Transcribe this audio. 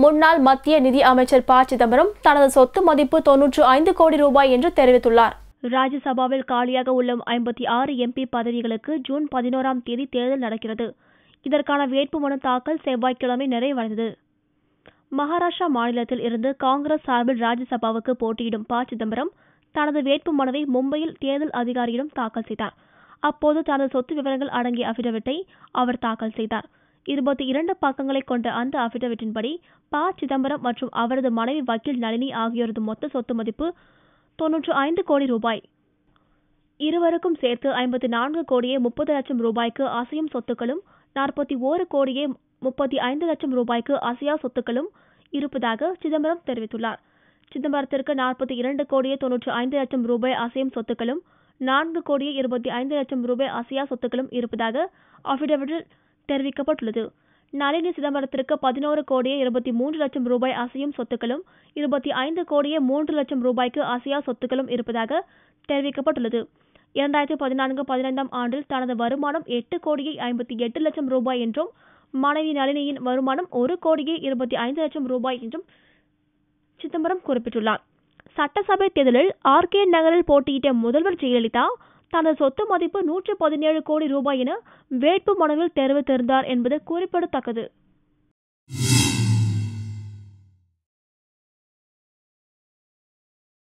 முன்னாள் மத்திய நிதி அமைச்சர் ப. சிதம்பரம் தனது சொத்து மதிப்பு 95 கோடி ரூபாய் என்று தெரிவித்துள்ளார். ராஜ்யசபாவில் காலியாக உள்ள 56 MP பதவிகளுக்கு ஜூன் 11ஆம் தேதி தேர்தல் நடக்கிறது. இதற்கான வேட்புமனு தாக்கல் செவ்வாய்க்கிழமை நிறைவடைந்தது. மகாராஷ்டிரா மாநிலத்தில் இருந்து காங்கிரஸ் சார்பில் ராஜ்யசபாவுக்கு போட்டியிடும் ப. சிதம்பரம் தனது வேட்புமனுவை மும்பையில் தேர்தல் அதிகாரியிடம் தாக்கல் செய்தார். அப்போது தனது சொத்து விவரங்கள் அடங்கிய அபிடவிட்டை அவர் தாக்கல் செய்தார். 22 பக்கங்களை கொண்ட அந்த அபிடவிட்டின்படி ப. சிதம்பரம் மற்றும் அவரது மனைவி வக்கீல் நளினி ஆகியோரது மொத்த சொத்து மதிப்பு 95 கோடி ரூபாய். இருவருக்கும் சேர்த்து 54 கோடியே 30 லட்சம் ரூபாய்க்கு அசையும் சொத்துக்களும் 41 கோடியே 35 லட்சம் ரூபாய்க்கு அசையா சொத்துக்களும் இருப்பதாக சிதம்பரம் தெரிவித்துள்ளார். சிதம்பரத்திற்கு 42 கோடியே 95 லட்சம் ரூபாய் அசையும் சொத்துக்களும் 4 கோடியே 25 லட்சம் ரூபாய் அசையா சொத்துக்களும் இருப்பதாக அபிடவிட்டில் தெரிவிக்கப்பட்டுள்ளது. நளினி சிதம்பரத்திற்கு 11 கோடியே 23 லட்சம் ரூபாய் அசையும் சொத்துக்களும் 25 கோடியே 3 லட்சம் ரூபாய்க்கு அசையா சொத்துக்களும் இருப்பதாக தெரிவிக்கப்பட்டுள்ளது. 2014-15ஆம் ஆண்டில் தனது வருமானம் 8 கோடியே 58 லட்சம் ரூபாய் என்றும் மனைவி நளினியின் வருமானம் 1 கோடியே 25 லட்சம் ரூபாய் என்றும் சிதம்பரம் குறிப்பிட்டுள்ளார். சட்டசபை தேர்தலில் RK நகரில் போட்டியிட்ட முதல்வர் ஜெயலலிதா தனது சொத்து மதிப்பு 117 கோடி ரூபாய் என வேட்பு மனுவில் தெரிவித்திருந்தார் என்பது குறிப்பிடத்தக்கது.